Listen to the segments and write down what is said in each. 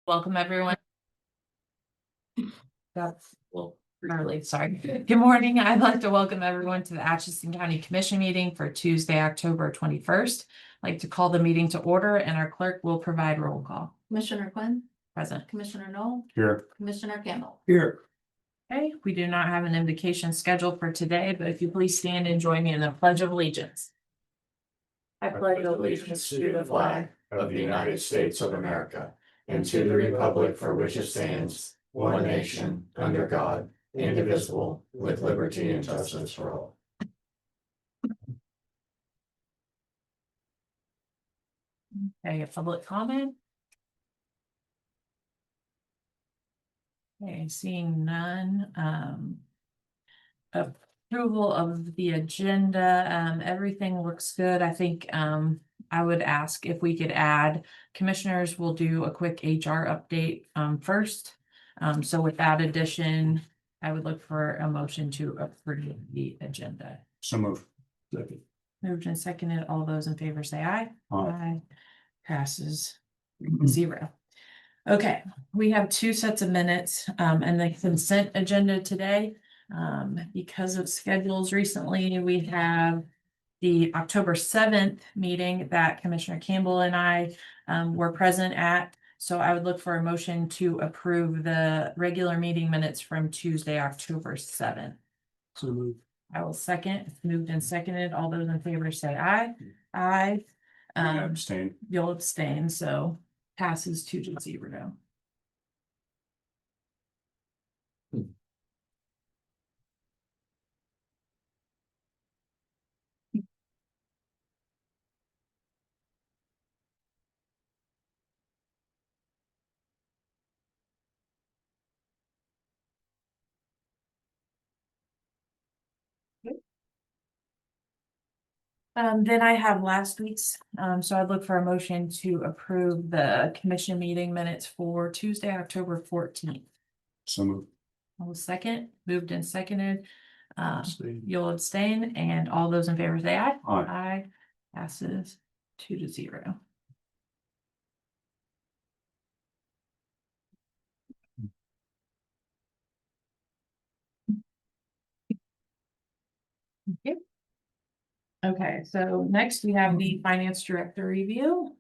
Welcome, everyone. That's early, sorry. Good morning. I'd like to welcome everyone to the Atchison County Commission meeting for Tuesday, October 21st. I'd like to call the meeting to order and our clerk will provide roll call. Commissioner Quinn, Present. Commissioner Knoll, Here. Commissioner Campbell. Here. Okay, we do not have an invocation scheduled for today, but if you please stand and join me in the Pledge of Allegiance. I pledge allegiance to the flag of the United States of America and to the republic for which it stands, one nation, under God, indivisible, with liberty and justice for all. Okay, a public comment. Okay, seeing none. Approval of the agenda, everything looks good. I think I would ask if we could add, commissioners will do a quick HR update first. So with that addition, I would look for a motion to approve the agenda. So move. Second. Moved and seconded, all those in favor say aye. Aye. Passes 0. Okay, we have 2 sets of minutes and the consent agenda today. Because of schedules recently, we have the October 7th meeting that Commissioner Campbell and I were present at. So I would look for a motion to approve the regular meeting minutes from Tuesday, October 7th. So move. I will second. Moved and seconded. All those in favor say aye. Aye. Abstain. You'll abstain, so passes 2-0. Then I have last week's, so I'd look for a motion to approve the commission meeting minutes for Tuesday, October 14th. So move. I will second. Moved and seconded. Abstain. You'll abstain, and all those in favor say aye. Aye. Aye. Passes 2-0. Okay. Okay, so next we have the finance director review.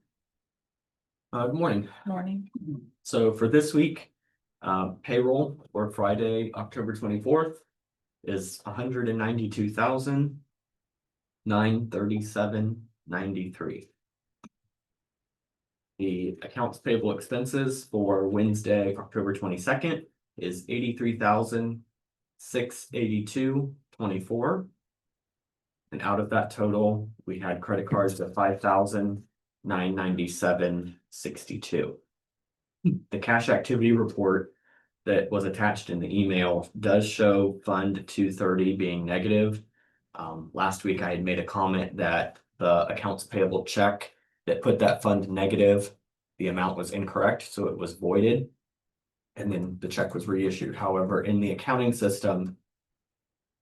Good morning. Morning. So for this week, payroll for Friday, October 24th is $192,937.93. The accounts payable expenses for Wednesday, October 22nd is $83,682.24. And out of that total, we had credit cards of $5,997.62. The cash activity report that was attached in the email does show Fund 230 being negative. Last week I had made a comment that the accounts payable check that put that fund negative, the amount was incorrect, so it was voided. And then the check was reissued. However, in the accounting system,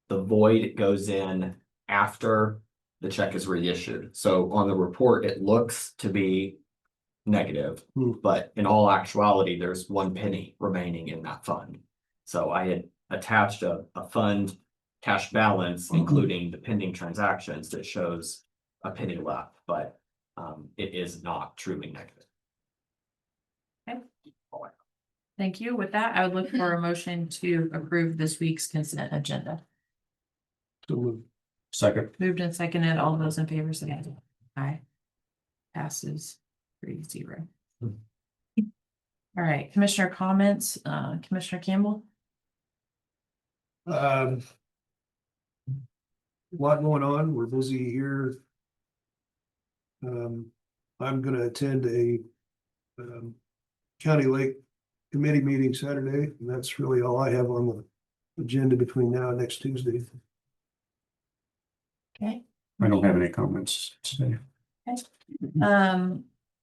the void goes in after the check is reissued. So on the report, it looks to be negative, but in all actuality, there's 1 penny remaining in that fund. So I had attached a fund cash balance, including the pending transactions, that shows a penny left, but it is not truly negative. Okay. Thank you. With that, I would look for a motion to approve this week's consent agenda. So move. Second. Moved and seconded. All those in favor say aye. Aye. Passes 3-0. All right, Commissioner comments, Commissioner Campbell. A lot going on. We're busy here. I'm gonna attend a County Lake Committee meeting Saturday, and that's really all I have on the agenda between now and next Tuesday. Okay. I don't have any comments today. Okay.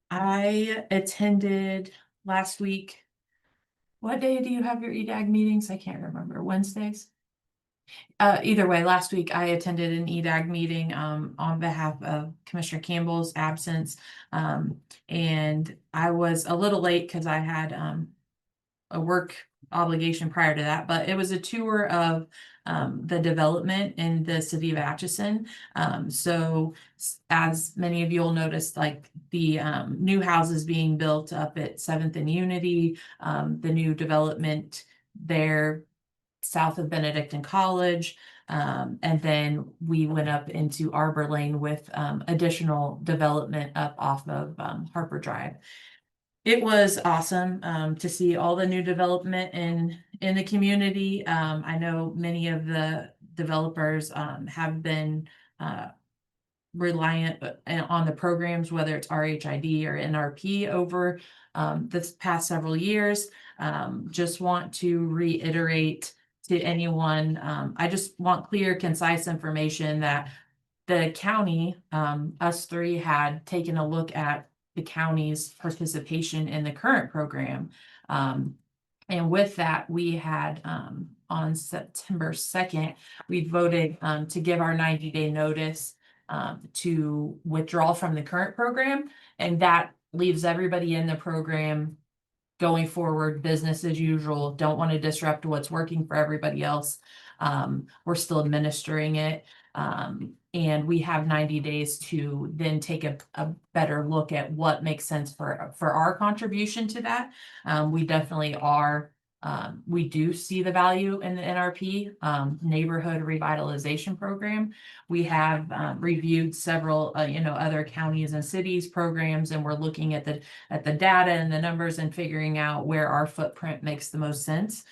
I attended last week. What day do you have your EDAG meetings? I can't remember. Wednesdays? Either way, last week I attended an EDAG meeting on behalf of Commissioner Campbell's absence. And I was a little late because I had a work obligation prior to that, but it was a tour of the development in the city of Atchison. So as many of you will notice, like the new houses being built up at 7th and Unity, the new development there south of Benedictine College. And then we went up into Arbor Lane with additional development up off of Harper Drive. It was awesome to see all the new development in the community. I know many of the developers have been reliant on the programs, whether it's RHID or NRP over this past several years. Just want to reiterate to anyone, I just want clear, concise information that the county, us three had taken a look at the county's participation in the current program. And with that, we had on September 2nd, we voted to give our 90-day notice to withdraw from the current program. And that leaves everybody in the program going forward, business as usual. Don't want to disrupt what's working for everybody else. We're still administering it. And we have 90 days to then take a better look at what makes sense for our contribution to that. We definitely are. We do see the value in the NRP neighborhood revitalization program. We have reviewed several, other counties and cities programs, and we're looking at the data and the numbers and figuring out where our footprint makes the most sense.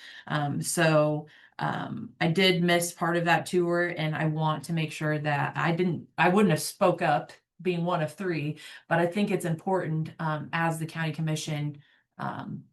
I did miss part of that tour, and I want to make sure that I wouldn't have spoke up being one of three, but I think it's important as the county commission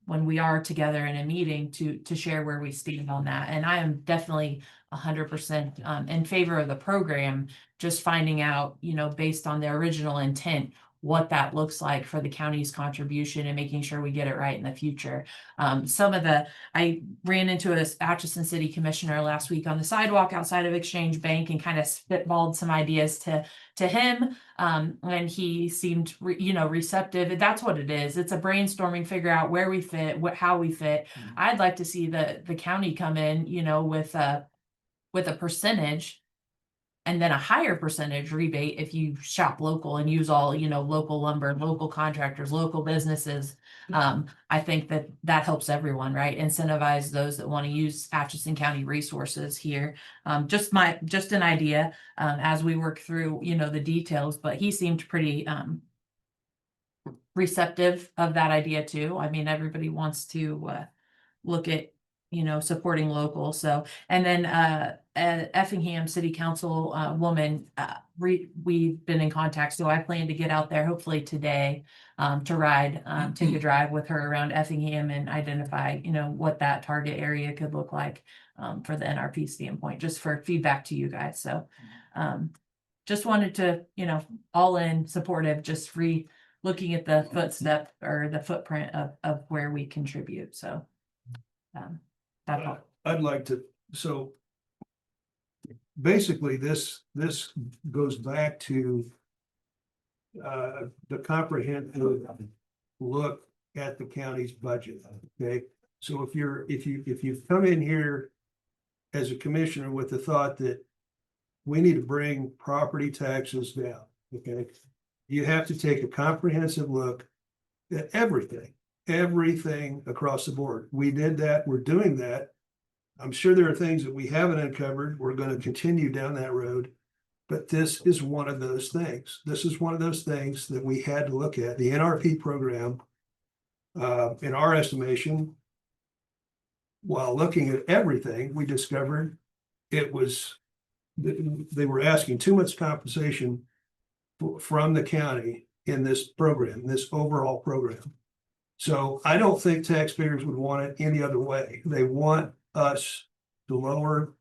when we are together in a meeting to share where we stand on that. And I am definitely 100% in favor of the program, just finding out, based on the original intent, what that looks like for the county's contribution and making sure we get it right in the future. I ran into an Atchison City Commissioner last week on the sidewalk outside of Exchange Bank and kind of spitballed some ideas to him. And he seemed, receptive. That's what it is. It's a brainstorming, figure out where we fit, how we fit. I'd like to see the county come in, with a percentage and then a higher percentage rebate if you shop local and use all, local lumber, local contractors, local businesses. I think that helps everyone, right? Incentivize those that want to use Atchison County resources here. Just an idea as we work through, the details, but he seemed pretty receptive of that idea too. I mean, everybody wants to look at, supporting local. So, and then Effingham City Council woman, we've been in contact. So I plan to get out there hopefully today to ride, take a drive with her around Effingham and identify, what that target area could look like for the NRP standpoint, just for feedback to you guys. So just wanted to, all in supportive, just looking at the footstep or the footprint of where we contribute. So that's all. I'd like to, so basically this goes back to the comprehensive look at the county's budget. Okay, so if you've come in here as a commissioner with the thought that we need to bring property taxes down, okay, you have to take a comprehensive look at everything across the board. We did that. We're doing that. I'm sure there are things that we haven't uncovered. We're going to continue down that road. But this is one of those things. This is one of those things that we had to look at. The NRP program, in our estimation, while looking at everything, we discovered they were asking too much compensation from the county in this program, this overall program. So I don't think taxpayers would want it any other way. They want us to lower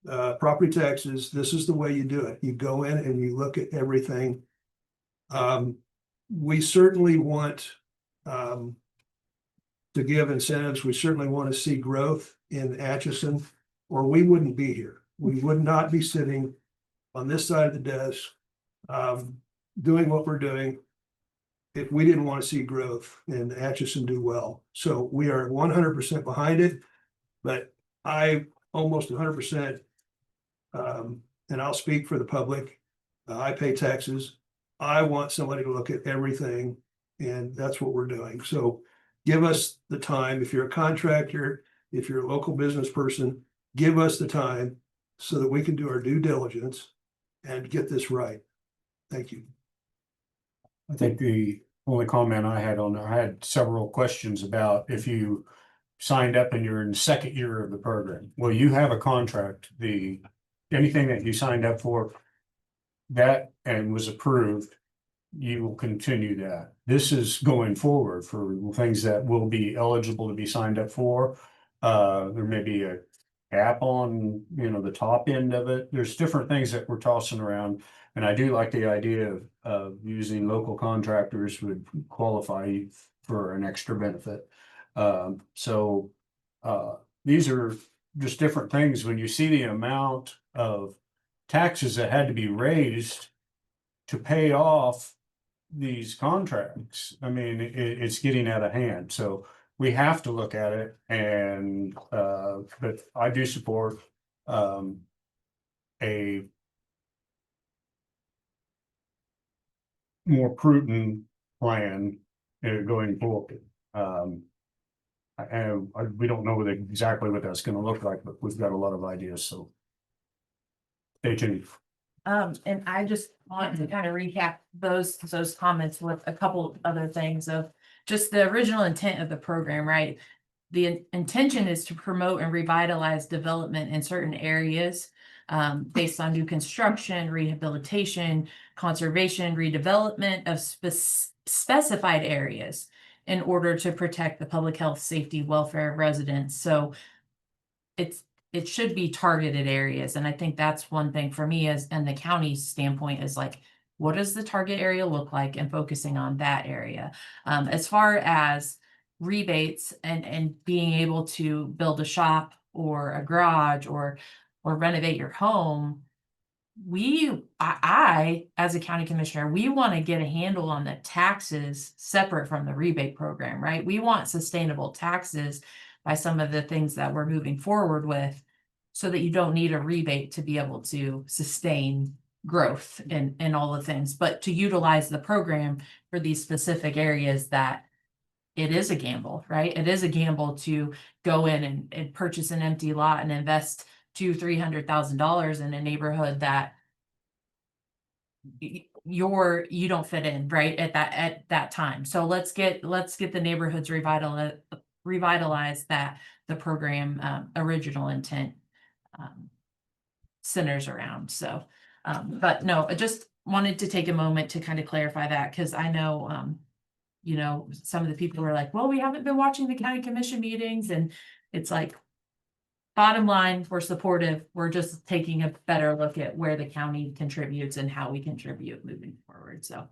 property taxes. This is the way you do it. You go in and you look at everything. We certainly want to give incentives. We certainly want to see growth in Atchison, or we wouldn't be here. We would not be sitting on this side of the desk, doing what we're doing if we didn't want to see growth and Atchison do well. So we are 100% behind it, but I almost 100%, and I'll speak for the public. I pay taxes. I want somebody to look at everything, and that's what we're doing. So give us the time. If you're a contractor, if you're a local business person, give us the time so that we can do our due diligence and get this right. Thank you. I think the only comment I had on there, I had several questions about if you signed up and you're in the second year of the program. Well, you have a contract, anything that you signed up for that and was approved, you will continue that. This is going forward for things that will be eligible to be signed up for. There may be a cap on, the top end of it. There's different things that we're tossing around. And I do like the idea of using local contractors would qualify for an extra benefit. These are just different things. When you see the amount of taxes that had to be raised to pay off these contracts, I mean, it's getting out of hand. So we have to look at it, and but I do support a more prudent plan going forward. And we don't know exactly what that's going to look like, but we've got a lot of ideas. So stay tuned. And I just want to kind of recap those comments with a couple other things of just the original intent of the program, right? The intention is to promote and revitalize development in certain areas based on new construction, rehabilitation, conservation, redevelopment of specified areas in order to protect the public health, safety, welfare of residents. So it should be targeted areas. And I think that's one thing for me and the county's standpoint is like, what does the target area look like, and focusing on that area. As far as rebates and being able to build a shop or a garage or renovate your home, I as a county commissioner, we want to get a handle on the taxes separate from the rebate program, right? We want sustainable taxes by some of the things that we're moving forward with, so that you don't need a rebate to be able to sustain growth and all the things, but to utilize the program for these specific areas that it is a gamble, right? It is a gamble to go in and purchase an empty lot and invest $200,000-$300,000 in a neighborhood that you don't fit in right at that time. So let's get the neighborhoods revitalize that the program original intent centers around. So but no, I just wanted to take a moment to kind of clarify that, because I know some of the people were like, well, we haven't been watching the county commission meetings, and it's like, bottom line, we're supportive. We're just taking a better look at where the county contributes and how we contribute moving forward. So,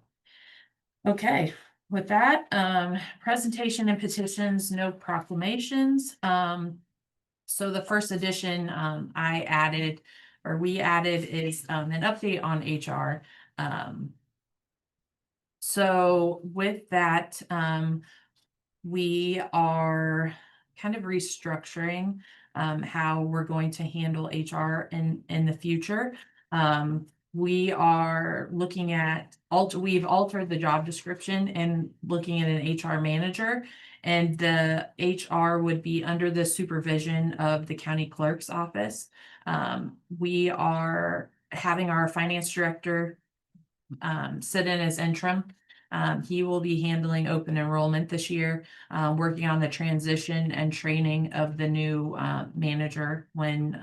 okay, with that, presentation and petitions, no proclamations. So the first edition we added is an update on HR. So with that, we are kind of restructuring how we're going to handle HR in the future. We are looking at we've altered the job description and looking at an HR manager, and the HR would be under the supervision of the county clerk's office. We are having our finance director sit in as interim. He will be handling open enrollment this year, working on the transition and training of the new manager when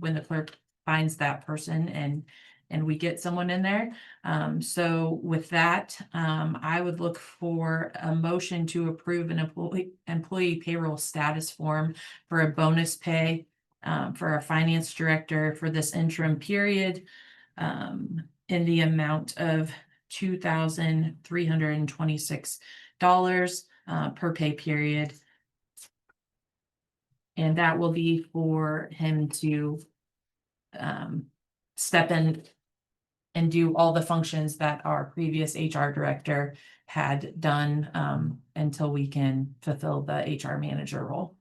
the clerk finds that person and we get someone in there. So with that, I would look for a motion to approve an employee payroll status form for a bonus pay for our finance director for this interim period in the amount of $2,326 per pay period. And that will be for him to step in and do all the functions that our previous HR director had done, until we can fulfill the HR manager role.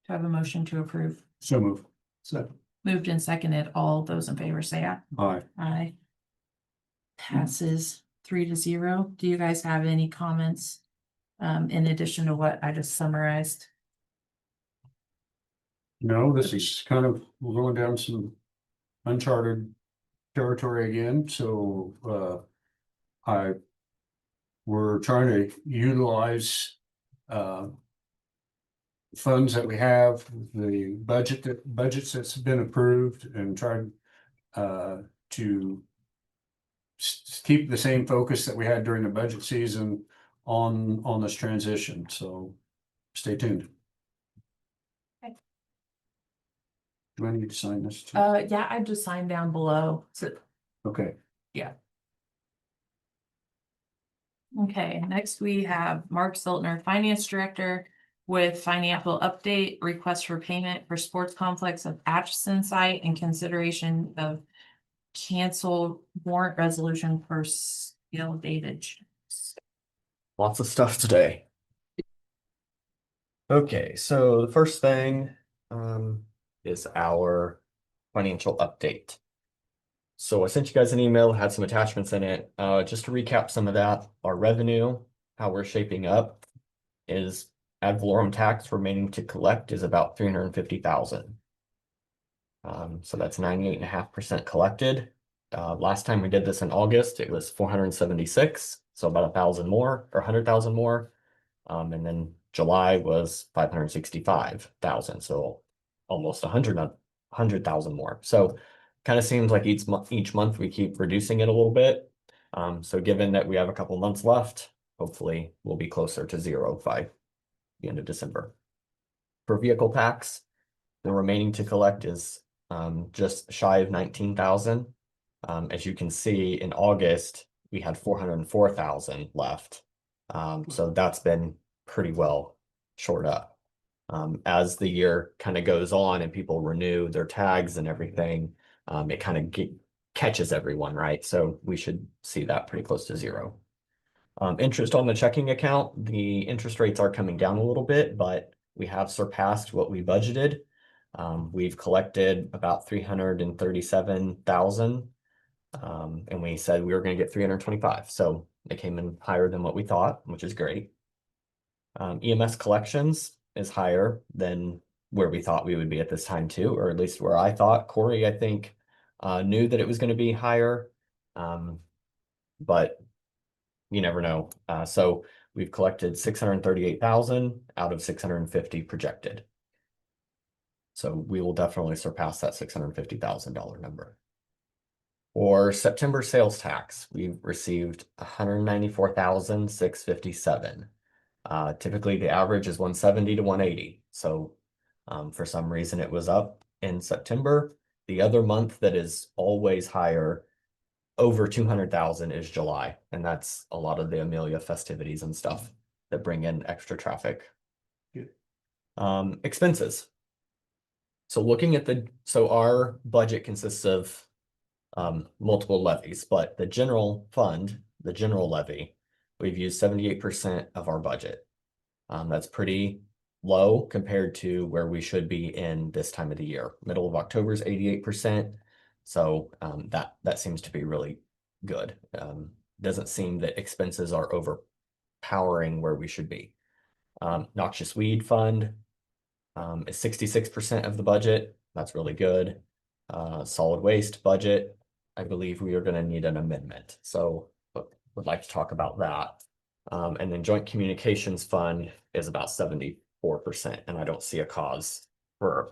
Do I have a motion to approve? So move. So, Moved and seconded. All those in favor say aye. Aye. Aye. Passes 3-0. Do you guys have any comments? In addition to what I just summarized? No, this is kind of, we're going down some uncharted territory again, so, we're trying to utilize, funds that we have, the budgets that's been approved and try, to keep the same focus that we had during the budget season on this transition, so stay tuned. Okay. Do I need to sign this too? Yeah, I just signed down below. So, Okay, okay, next we have Mark Siltner, Finance Director, with financial update, request for payment for sports complex of Atchison site and consideration of cancel warrant resolution for scale dated checks. Lots of stuff today. Okay, so the first thing is our financial update. So I sent you guys an email, had some attachments in it. Just to recap some of that, our revenue, how we're shaping up is ad valorem tax remaining to collect is about 350,000. So that's 98.5% collected. Last time we did this in August, it was 476, so about 1,000 more or 100,000 more. And then July was 565,000, so almost 100,000 more. So kind of seems like each month we keep reducing it a little bit. So given that we have a couple months left, hopefully we'll be closer to zero by the end of December. For vehicle tax, the remaining to collect is just shy of 19,000. As you can see, in August we had 404,000 left. So that's been pretty well shored up. As the year kind of goes on and people renew their tags and everything, it kind of catches everyone, right? So we should see that pretty close to zero. Interest on the checking account, the interest rates are coming down a little bit, but we have surpassed what we budgeted. We've collected about 337,000. And we said we were going to get 325. So it came in higher than what we thought, which is great. EMS collections is higher than where we thought we would be at this time too, or at least where I thought. Corey, I think, knew that it was going to be higher, but you never know. So we've collected 638,000 out of 650 projected. So we will definitely surpass that $650,000 number. For September sales tax, we've received 194,657. Typically the average is 170 to 180. So for some reason it was up in September. The other month that is always higher, over 200,000, is July. And that's a lot of the Amelia festivities and stuff that bring in extra traffic. Good. Expenses. So looking at so our budget consists of multiple levies, but the general fund, the general levy, we've used 78% of our budget. That's pretty low compared to where we should be in this time of the year. Middle of October is 88%. So that seems to be really good. Doesn't seem that expenses are overpowering where we should be. Noxious weed fund is 66% of the budget. That's really good. Solid waste budget, I believe we are going to need an amendment. So would like to talk about that. And then joint communications fund is about 74%, and I don't see a cause for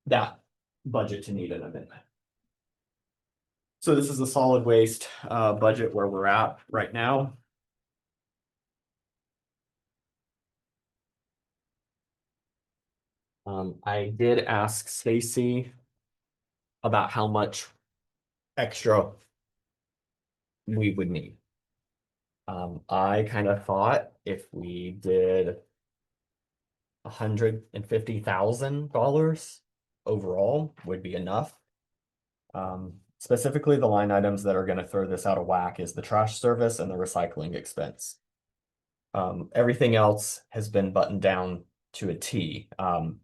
that budget to need an amendment. So this is the solid waste budget where we're at right now. I did ask Stacy about how much extra we would need. I kind of thought if we did $150,000 overall would be enough. Specifically, the line items that are gonna throw this out of whack is the trash service and the recycling expense. Everything else has been buttoned down to a T.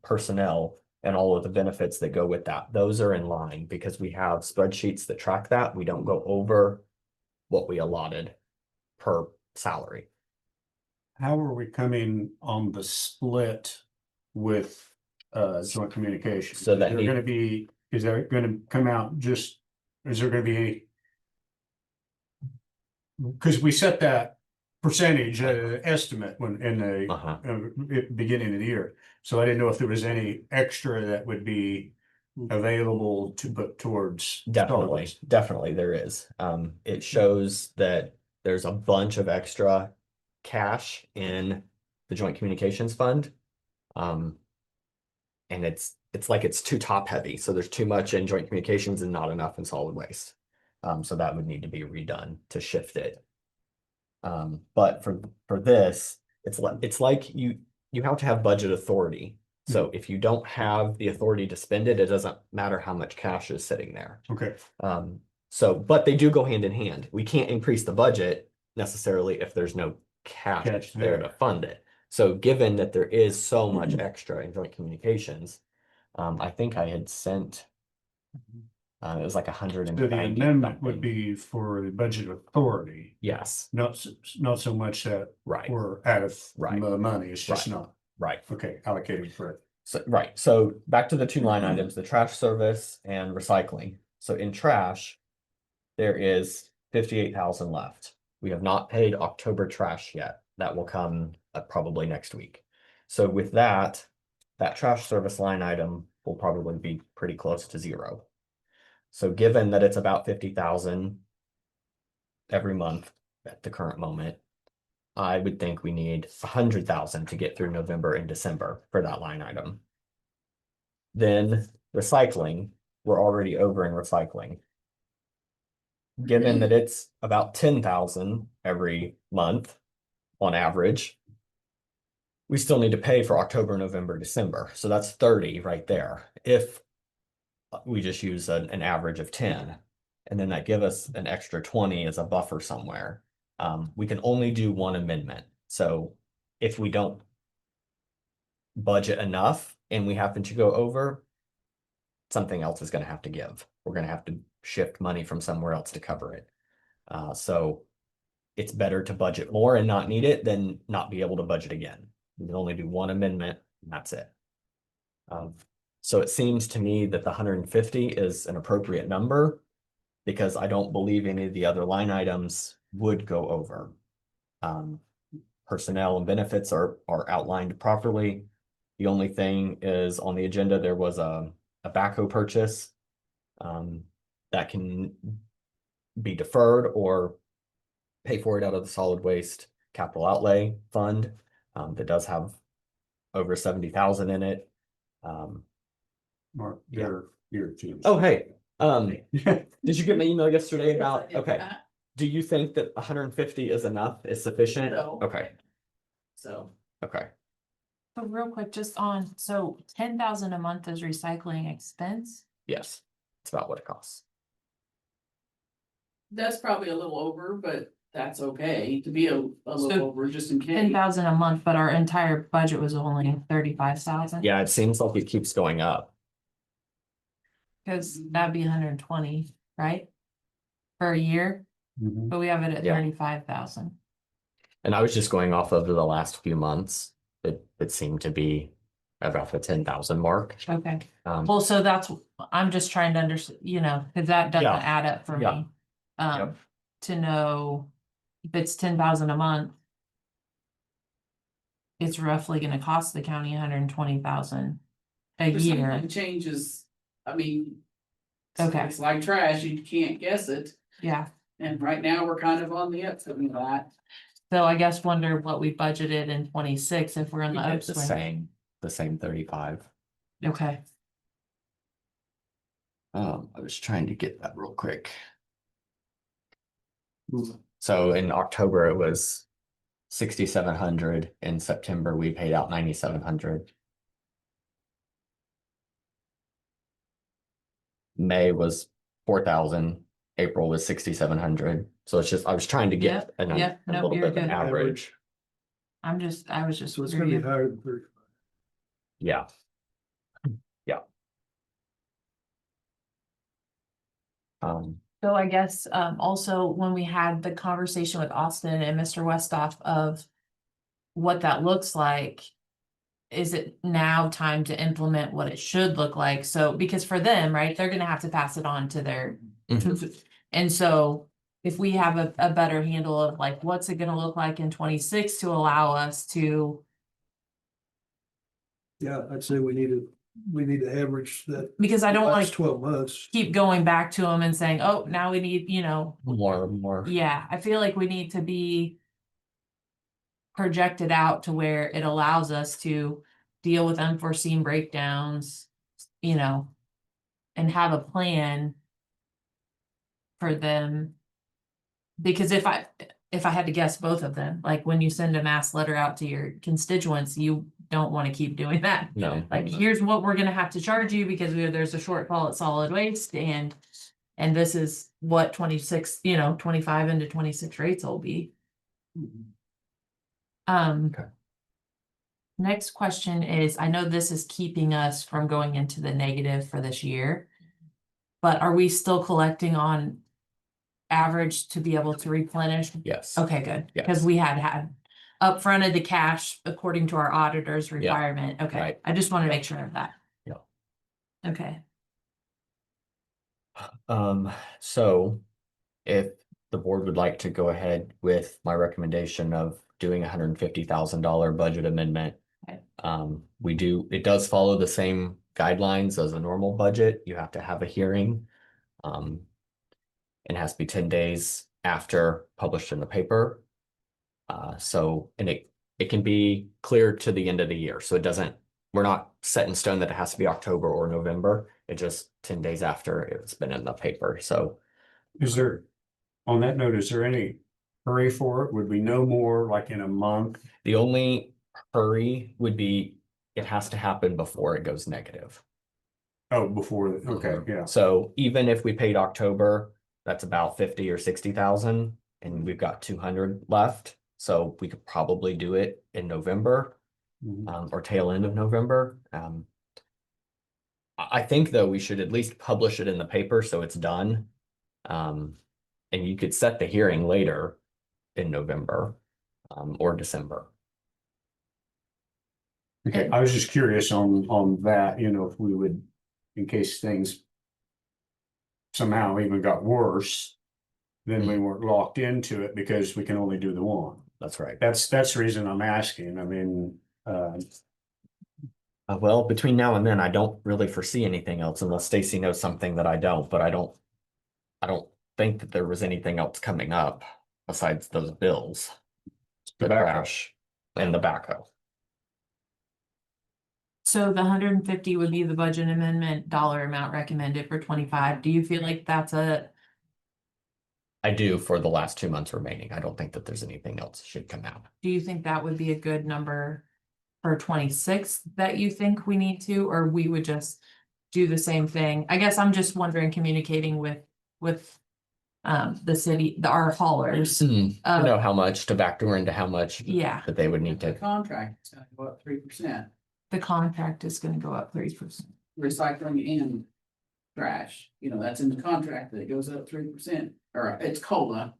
Personnel and all of the benefits that go with that. Those are in line because we have spreadsheets that track that. We don't go over what we allotted per salary. How are we coming on the split with joint communications? So that Is there gonna come out just, is there gonna be any? Because we set that percentage estimate when in the beginning of the year. So I didn't know if there was any extra that would be available to put towards. Definitely there is. It shows that there's a bunch of extra cash in the joint communications fund. And it's like it's too top heavy. So there's too much in joint communications and not enough in solid waste. So that would need to be redone to shift it. But for this, it's like you have to have budget authority. So if you don't have the authority to spend it, it doesn't matter how much cash is sitting there. Okay. But they do go hand in hand. We can't increase the budget necessarily if there's no cash there to fund it. So given that there is so much extra in joint communications, I think I had sent, it was like 190. So the amendment would be for the budget authority. Yes. Not so much that Right. we're out of Right. money. It's just Right. not. Right. Okay, allocated for it. So, right. So back to the two line items, the trash service and recycling. So in trash, there is 58,000 left. We have not paid October trash yet. That will come probably next week. So with that trash service line item will probably be pretty close to zero. So given that it's about 50,000 every month at the current moment, I would think we need 100,000 to get through November and December for that line item. Then recycling, we're already over in recycling. Given that it's about 10,000 every month on average, we still need to pay for October, November, December. So that's 30 right there. If we just use an average of 10, and then that give us an extra 20 as a buffer somewhere. We can only do one amendment. So if we don't budget enough and we happen to go over, something else is going to have to give. We're going to have to shift money from somewhere else to cover it. So it's better to budget more and not need it than not be able to budget again. We can only do one amendment and that's it. So it seems to me that the 150 is an appropriate number because I don't believe any of the other line items would go over. Personnel and benefits are outlined properly. The only thing is on the agenda, there was a backhoe purchase that can be deferred or pay for it out of the solid waste capital outlay fund that does have over 70,000 in it. Mark, here too. Oh, hey, did you get my email yesterday about, okay. Do you think that 150 is enough, is sufficient? No. Okay, So. okay. So real quick, just on, so 10,000 a month is recycling expense? Yes, it's about what it costs. That's probably a little over, but that's okay to be a little So, over just in case. 10,000 a month, but our entire budget was only 35,000? Yeah, it seems like it keeps going up. Cause that'd be 120, right? For a year, Mhm. but we have it at Yeah. 35,000. And I was just going off of the last few months. It seemed to be about the 10,000 mark. Okay, Um, well, so that's, I'm just trying to understand, cause that doesn't Yeah. add up for Yeah. me. Yep. To know if it's 10,000 a month. It's roughly gonna cost the county 120,000 a There's year. something changes, I mean. Okay. It's like trash, you can't guess it, Yeah, and right now we're kind of on the upswing of that. so I guess wonder what we budgeted in 26 if we're in we the did the upswing. same 35. Okay, I was trying to get that real quick. So in October, it was 6,700. In September, we paid out 9,700. May was 4,000. April was 6,700. So it's just, I was trying to get Yep, yep. a Nope, little you're bit of an good. average. I was just So it's gonna be curious. higher than 30. Yeah. Yeah. So I guess, also when we had the conversation with Austin and Mr. Westhoff of what that looks like, is it now time to implement what it should look like? So, because for them, right, they're gonna have to pass it on to their. And so if we have a better handle of like, what's it gonna look like in 26 to allow us to, Yeah, I'd say we need to average that. because I don't wanna last 12 months. keep going back to them and saying, oh, now we need, More. yeah, I feel like we need to be projected out to where it allows us to deal with unforeseen breakdowns, and have a plan for them. Because if I had to guess both of them, like when you send a mass letter out to your constituents, you don't want to keep doing that. No. Like, here's what we're gonna have to charge you because there's a shortfall at solid waste and this is what 26, 25 into 26 rates will be. Okay. Next question is, I know this is keeping us from going into the negative for this year, but are we still collecting on average to be able to replenish? Yes. Okay, good, Yes. because we had upfronted the cash according to our auditor's requirement. Okay, right. I just want to make sure of that. Yeah. Okay, So if the board would like to go ahead with my recommendation of doing $150,000 budget amendment. Okay. It does follow the same guidelines as a normal budget. You have to have a hearing. It has to be 10 days after published in the paper. And it can be clear to the end of the year. So we're not set in stone that it has to be October or November. It just 10 days after it's been in the paper. So On that note, is there any hurry for it? Would we know more like in a month? the only hurry would be it has to happen before it goes negative. Oh, before, okay, yeah. So even if we paid October, that's about 50 or 60,000 and we've got 200 left. So we could probably do it in November, or tail end of November. I think though, we should at least publish it in the paper so it's done. And you could set the hearing later in November, or December. Okay, I was just curious on that, if we would, in case things somehow even got worse, then we weren't locked into it because we can only do the one. That's right. That's the reason I'm asking. I mean, Well, between now and then, I don't really foresee anything else unless Stacy knows something that I don't, but I don't think that there was anything else coming up besides those bills. The Tobacco. trash and the backhoe. so the 150 would be the budget amendment dollar amount recommended for 25. Do you feel like that's I do for the last 2 months remaining. I don't think that there's anything else should come out. do you think that would be a good number for 26 that you think we need to, or we would just do the same thing? I guess I'm just wondering, communicating with the city, our haulers. I know how much to backdoor into how much Yeah, that they would need The to. contract is gonna go up 3%, the contract is gonna go up 3%. recycling and trash, that's in the contract that it goes up 3%, or it's COLA.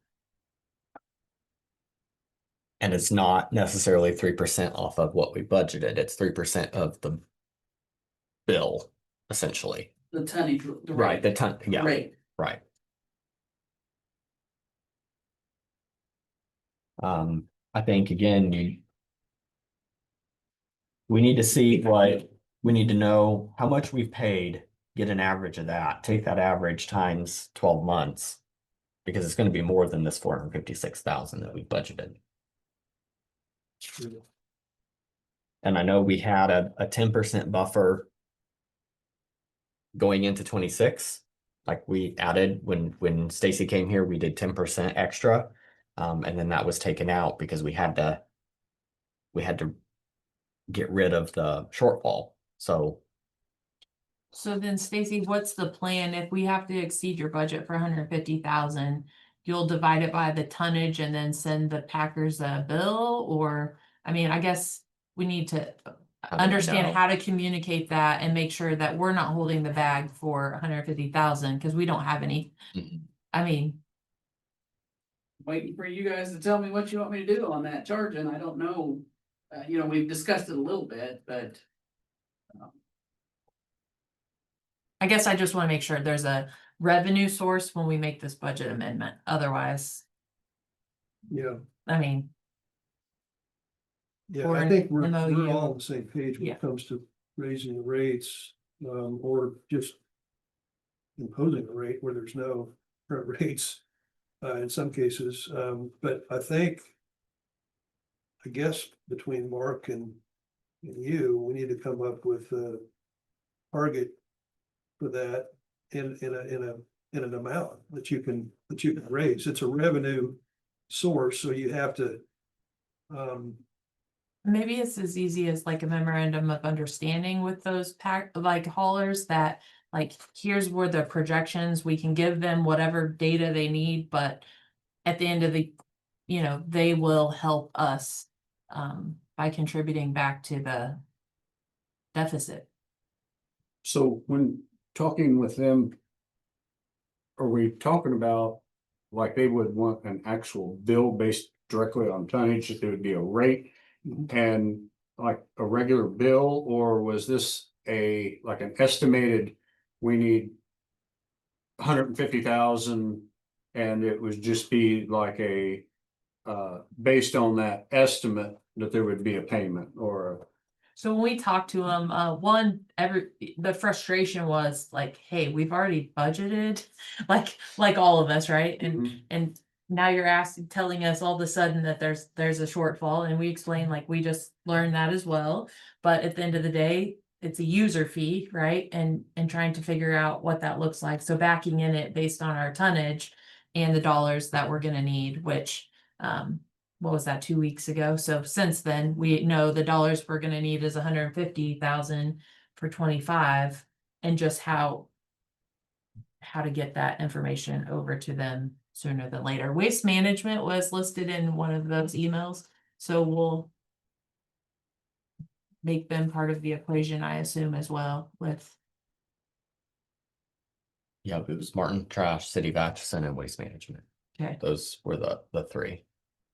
And it's not necessarily 3% off of what we budgeted. It's 3% of the bill, essentially. The tonnage. Right, the ton, yeah, Rate. right. I think again, we need to see we need to know how much we've paid, get an average of that, take that average times 12 months. Because it's gonna be more than this 456,000 that we budgeted. And I know we had a 10% buffer going into 26. Like we added when Stacy came here, we did 10% extra. And then that was taken out because we had to get rid of the shortfall. So So then Stacy, what's the plan if we have to exceed your budget for 150,000? You'll divide it by the tonnage and then send the packers a bill, or, I mean, I guess we need to understand how to communicate that and make sure that we're not holding the bag for 150,000 because we don't have any. Mhm. I mean, Waiting for you guys to tell me what you want me to do on that charging. I don't know. You know, we've discussed it a little bit, but I guess I just want to make sure there's a revenue source when we make this budget amendment. Otherwise, Yeah, I mean, yeah, Or I an think we're MOU. all on the same page when Yeah. it comes to raising the rates, or just imposing a rate where there's no current rates, in some cases, but I think, I guess between Mark and you, we need to come up with a target for that in an amount that you can raise. It's a revenue source, so you have to, maybe it's as easy as like a memorandum of understanding with those like haulers that, like, here's where the projections, we can give them whatever data they need, but at the end of the, they will help us by contributing back to the deficit. So when talking with them, are we talking about like they would want an actual bill based directly on tonnage, that there would be a rate and like a regular bill, or was this like an estimated, we need 150,000 and it would just be like a based on that estimate that there would be a payment or So when we talked to them, the frustration was like, hey, we've already budgeted, like all of us, right? And now you're telling us all of a sudden that there's a shortfall, and we explain like we just learned that as well. But at the end of the day, it's a user fee, right? And trying to figure out what that looks like. So backing in it based on our tonnage and the dollars that we're gonna need, which what was that, 2 weeks ago? So since then, we know the dollars we're gonna need is 150,000 for 25, and just how to get that information over to them sooner than later. Waste management was listed in one of those emails, so we'll make them part of the equation, I assume, as well with. Yeah, it was Martin Trash, City of Atchison, and Waste Management. Okay. Those were the three.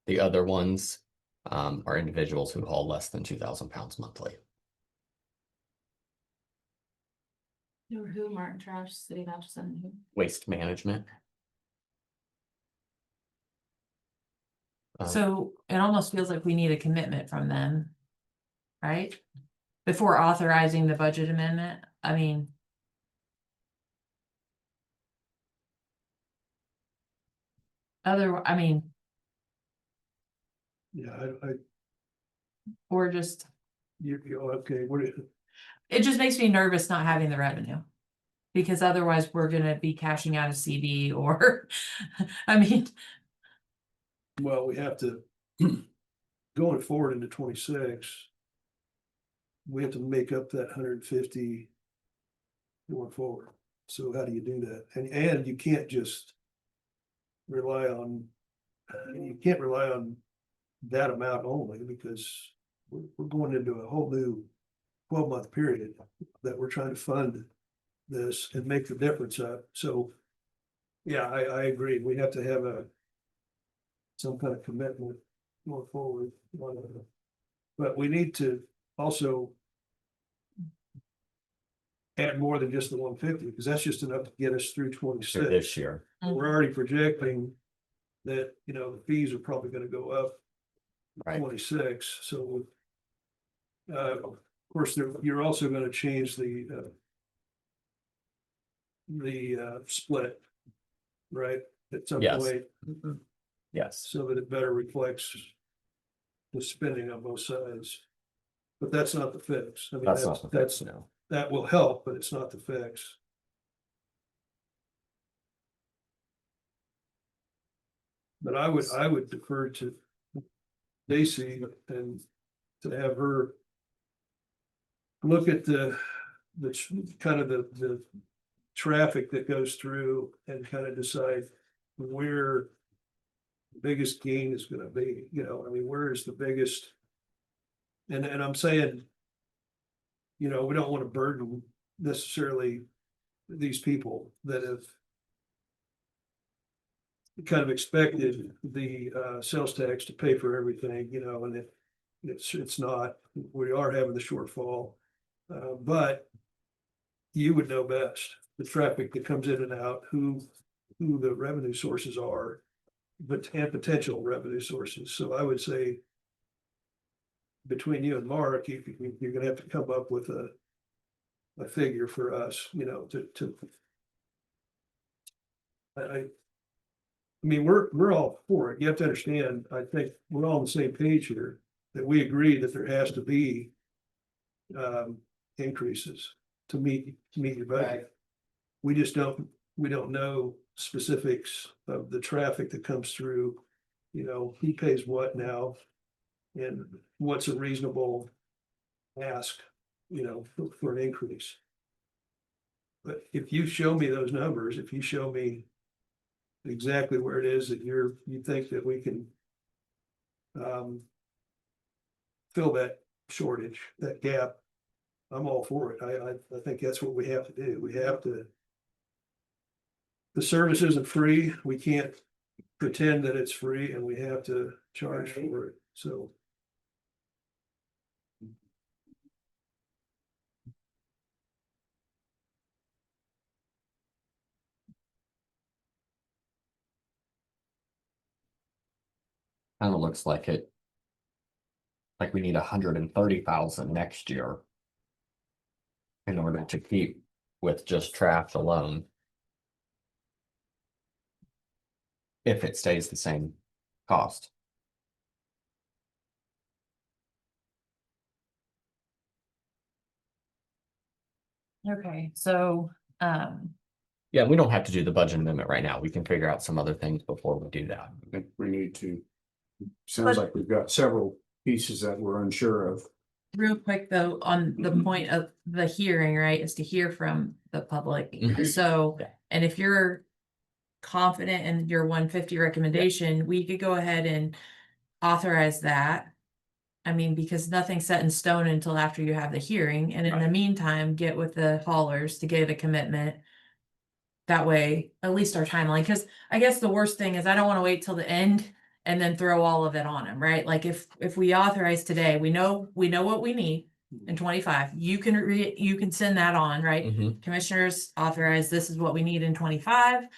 The other ones are individuals who haul less than 2,000 pounds monthly. Who, Martin Trash, City of Atchison, who? Waste Management. So it almost feels like we need a commitment from them, right? Before authorizing the budget amendment, I mean. I mean, yeah, or just, okay, it just makes me nervous not having the revenue. Because otherwise we're gonna be cashing out a CD or, I mean, well, we have to, going forward into 26. We have to make up that 150 going forward. So how do you do that? And you can't just rely on, that amount only, because we're going into a whole new 12-month period that we're trying to fund this and make the difference up. So yeah, I agree. We have to have some kind of commitment going forward. But we need to also add more than just the 150, because that's just enough to get us through 26. This year. We're already projecting that, the fees are probably gonna go up Right. 26, so. Of course, you're also gonna change the split, right? At some Yes. point, Yes. so that it better reflects the spending on both sides. But that's not the fix. I mean, That's not the fix, that's, no. that will help, but it's not the fix. But I would defer to Stacy and to have her look at the kind of the traffic that goes through and kind of decide where the biggest gain is gonna be, you know, I mean, where is the biggest? And I'm saying, you know, we don't want to burden necessarily these people that have kind of expected the sales tax to pay for everything, you know, and it's not, we are having the shortfall. But you would know best, the traffic that comes in and out, who the revenue sources are, but and potential revenue sources. So I would say between you and Mark, you're gonna have to come up with a figure for us, you know, I mean, we're all for it. You have to understand, I think we're all on the same page here, that we agree that there has to be increases to meet your budget. We just we don't know specifics of the traffic that comes through, you know, who pays what now, and what's a reasonable ask, you know, for an increase. But if you show me those numbers, if you show me exactly where it is that you think that we can fill that shortage, that gap, I'm all for it. I think that's what we have to do. We have to. The service isn't free. We can't pretend that it's free, and we have to charge for it. So. Kind of looks like it. Like we need 130,000 next year. In order to keep with just trash alone. If it stays the same cost. Okay, so, Yeah, we don't have to do the budget amendment right now. We can figure out some other things before we do that. I think we need to. Sounds like we've got several pieces that we're unsure of. real quick though, on the point of the hearing, right, is to hear from the public. Mhm. So, Yeah. and if you're confident in your 150 recommendation, we could go ahead and authorize that. I mean, because nothing's set in stone until after you have the hearing, and in the Right. meantime, get with the haulers to get a commitment. That way, at least our timeline, because I guess the worst thing is I don't want to wait till the end and then throw all of it on them, right? Like if we authorize today, we know what we need in 25. You can send that on, right? Mhm. Commissioners authorize, this is what we need in 25.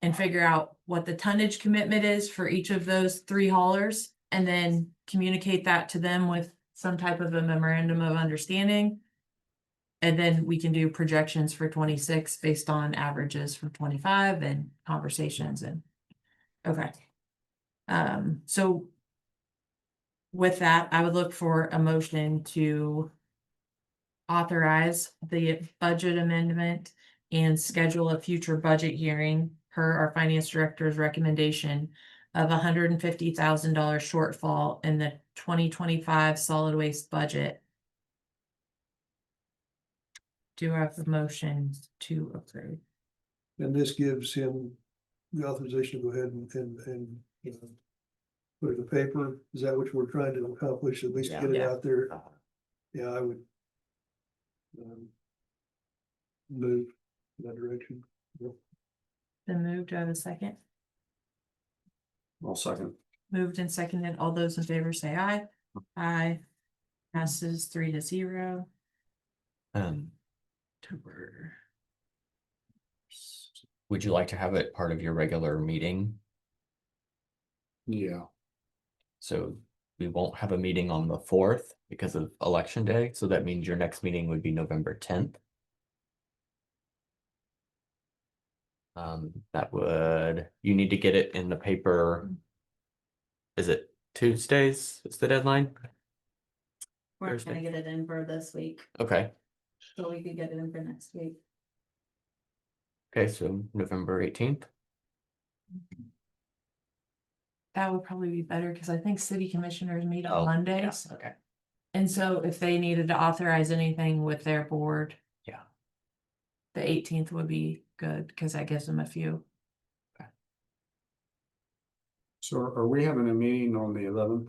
And figure out what the tonnage commitment is for each of those 3 haulers, and then communicate that to them with some type of a memorandum of understanding. And then we can do projections for 26 based on averages for 25 and conversations and, okay. So with that, I would look for a motion to authorize the budget amendment and schedule a future budget hearing per our finance director's recommendation of $150,000 shortfall in the 2025 solid waste budget. Do I have a motion to approve? And this gives him the authorization to go ahead and you know, put it in the paper. Is that what we're trying to accomplish? At least get it Yeah. out there. Yeah, I would move in that direction. Then moved. Do I have a second? I'll second. Moved and seconded. All those in favor say aye. Aye. Passes 3-0. Would you like to have it part of your regular meeting? Yeah. So we won't have a meeting on the 4th because of election day. So that means your next meeting would be November 10th. That would, you need to get it in the paper. Is it Tuesdays? Is the deadline? We're Thursday. gonna get it in for this week, Okay. so we could get it in for next week. Okay, so November 18th. That would probably be better because I think city commissioners meet on Oh, Mondays. Okay. And so if they needed to authorize anything with their board, The 18th would be good, because that gives them a few. So are we having a meeting on the 11th?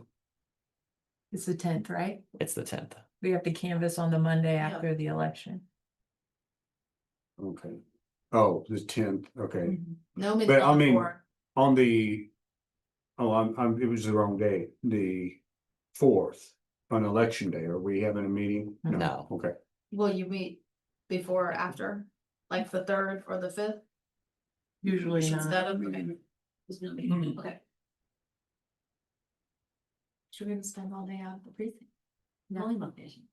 It's the 10th, right? It's the 10th. We have to canvass on the Monday Yeah. after the election. Okay. Oh, the 10th, okay. No meeting But I on the mean, fourth. on the, oh, it was the wrong day, the 4th, on election day, are we having a meeting? No. Okay, Will you meet before or after, like the third or the fifth? Usually not. Instead of, okay. There's no meeting, Mhm. okay. Should we gonna spend all day out at the precinct? Polling location.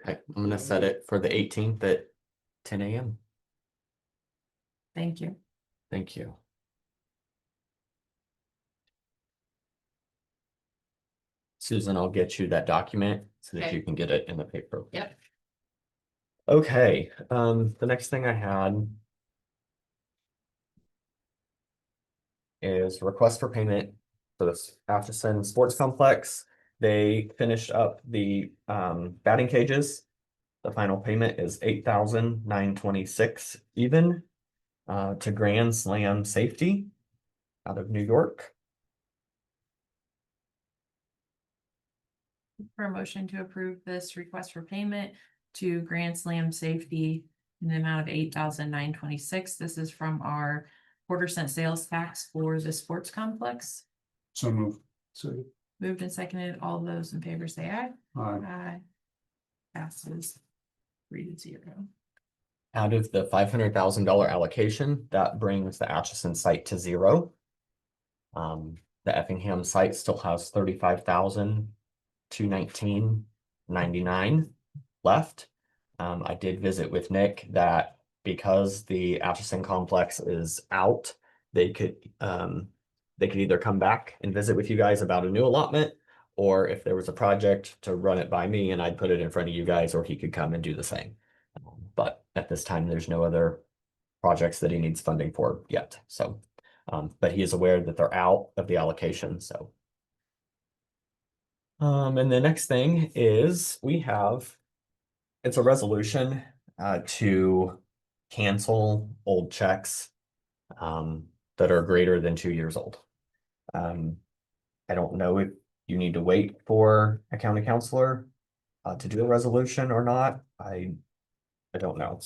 Okay, I'm gonna set it for the 18th at 10 a.m. Thank you. Thank you. Susan, I'll get you that document so that Okay. you can get it in the paper. Yep. Okay, the next thing I had is request for payment for this Atchison Sports Complex. They finished up the batting cages. The final payment is $8,926 even to Grand Slam Safety out of New York. For a motion to approve this request for payment to Grand Slam Safety in the amount of $8,926. This is from our quarter-cent sales tax for the sports complex. so move. So, Moved and seconded. All those in favor say aye. Aye. Passes 3-0. Out of the $500,000 allocation, that brings the Atchison site to 0. The Effingham site still has 35,219.99 left. I did visit with Nick that because the Atchison complex is out, they could either come back and visit with you guys about a new allotment, or if there was a project to run it by me and I'd put it in front of you guys, or he could come and do the same. But at this time, there's no other projects that he needs funding for yet, so. But he is aware that they're out of the allocation, so. And the next thing is it's a resolution to cancel old checks that are greater than 2 years old. I don't know if you need to wait for a county councilor to do a resolution or not. I don't know.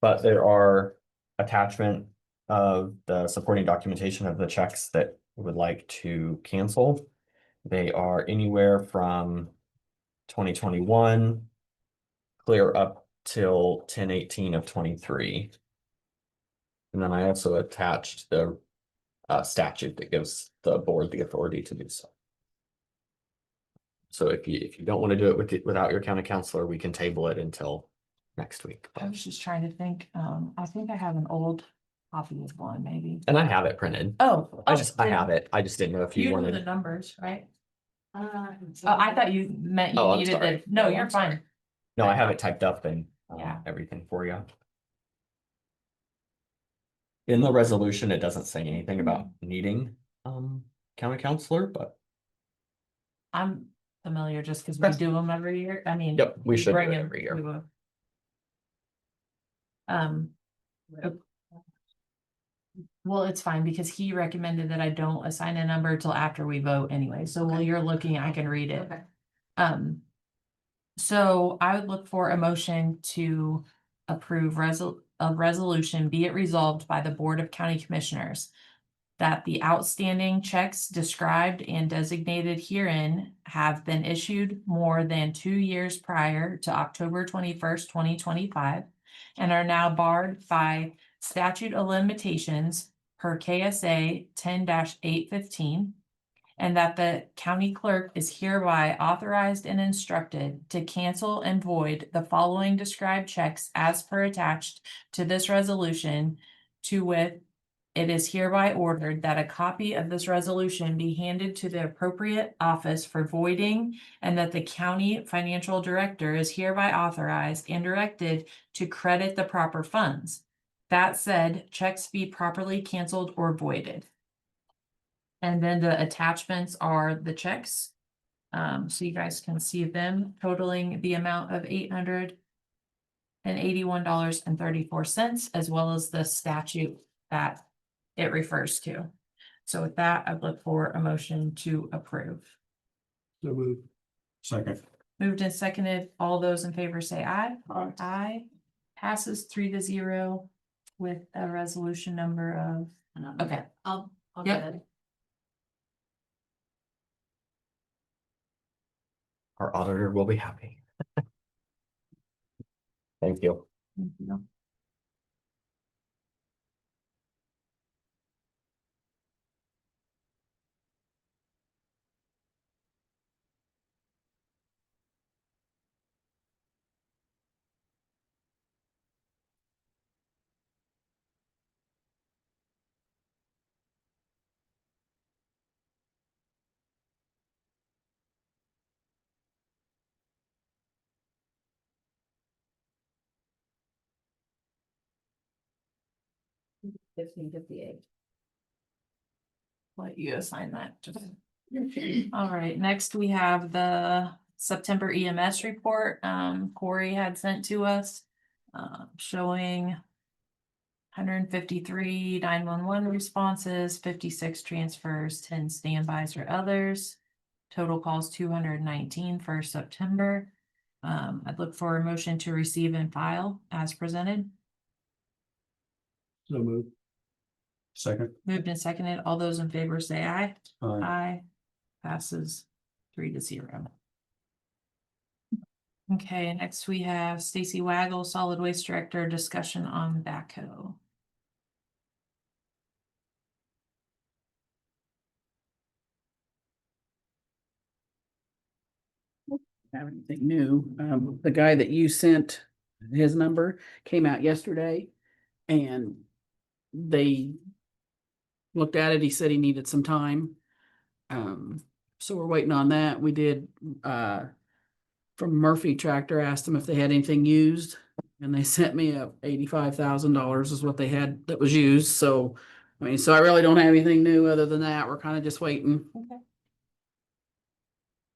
But there are attachment of the supporting documentation of the checks that we would like to cancel. They are anywhere from 2021 clear up till 10/18 of 23. And then I also attached the statute that gives the board the authority to do so. So if you don't want to do it without your county councilor, we can table it until next week. I was just trying to think, I think I have an old copy of one, maybe. And I have it printed. Oh. I have it. I just didn't know if you You know the wanted. numbers, right? Uh, Oh, I thought you meant you Oh, I'm needed sorry. the, no, Oh, you're I'm sorry. fine. No, I have it typed up and Yeah. everything for you. In the resolution, it doesn't say anything about needing county councilor, but I'm familiar just because we Okay. do them every year. I mean. yep, we should do bring it them every year. to a- Well, it's fine because he recommended that I don't assign a number till after we vote anyway. So while Okay. you're looking, I can read it. Okay. So I would look for a motion to approve a resolution, be it resolved by the Board of County Commissioners that the outstanding checks described and designated herein have been issued more than 2 years prior to October 21st, 2025, and are now barred by statute of limitations per K.S.A. 10-815. And that the county clerk is hereby authorized and instructed to cancel and void the following described checks as per attached to this resolution, to wit, it is hereby ordered that a copy of this resolution be handed to the appropriate office for voiding, and that the county financial director is hereby authorized and directed to credit the proper funds. That said, checks be properly canceled or voided. And then the attachments are the checks. So you guys can see them totaling the amount of and $81.34, as well as the statute that it refers to. So with that, I'd look for a motion to approve. So moved. Second. Moved and seconded. All those in favor say aye. Aye. Aye. Passes 3-0 with a resolution number of, okay. I'll Yep. get it. Our auditor will be happy. Thank you. Let you assign that. Just. All right, next we have the September EMS report, Corey had sent to us, showing 153 911 responses, 56 transfers, 10 standbys or others. Total calls 219 for September. I'd look for a motion to receive and file as presented. So moved. Second. Moved and seconded. All those in favor say aye. Aye. Aye. Passes 3-0. Okay, next we have Stacy Waggle, Solid Waste Director, discussion on backhoe. Have anything new. The guy that you sent his number came out yesterday and they looked at it. He said he needed some time. So we're waiting on that. We did, from Murphy Tractor, asked them if they had anything used and they sent me $85,000 is what they had that was used. So, I mean, so I really don't have anything new other than that. We're kind of just waiting. Okay.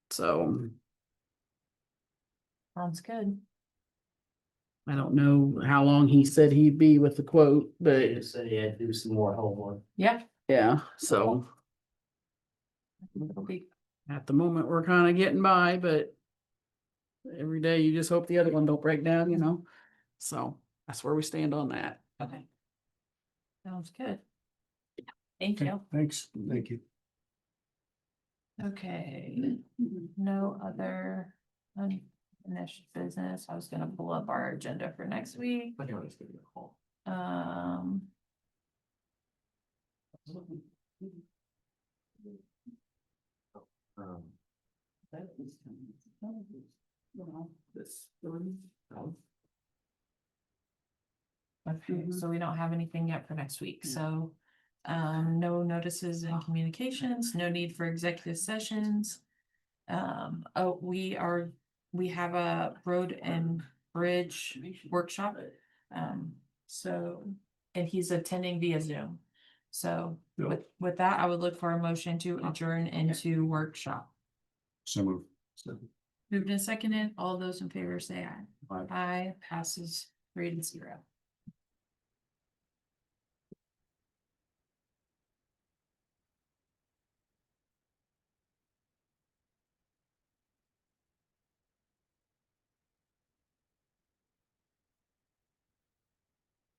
So Sounds good. I don't know how long he said he'd be with the quote, but said he had to do some more homework. Yeah. yeah, so It'll be, at the moment, we're kind of getting by, but every day you just hope the other one don't break down, you know? So that's where we stand on that. okay. Sounds good. Thank you. Thanks. Thank you. Okay, no other unfinished business. I was gonna pull up our agenda for next week. I can always give you a call. Okay, so we don't have anything yet for next week, so. No notices and communications, no need for executive sessions. Oh, we have a road and bridge workshop. So, and he's attending via Zoom. So with that, I would look for a motion to adjourn into workshop. So moved. Moved and seconded, all those in favor say aye. Aye. Aye, passes 3-0.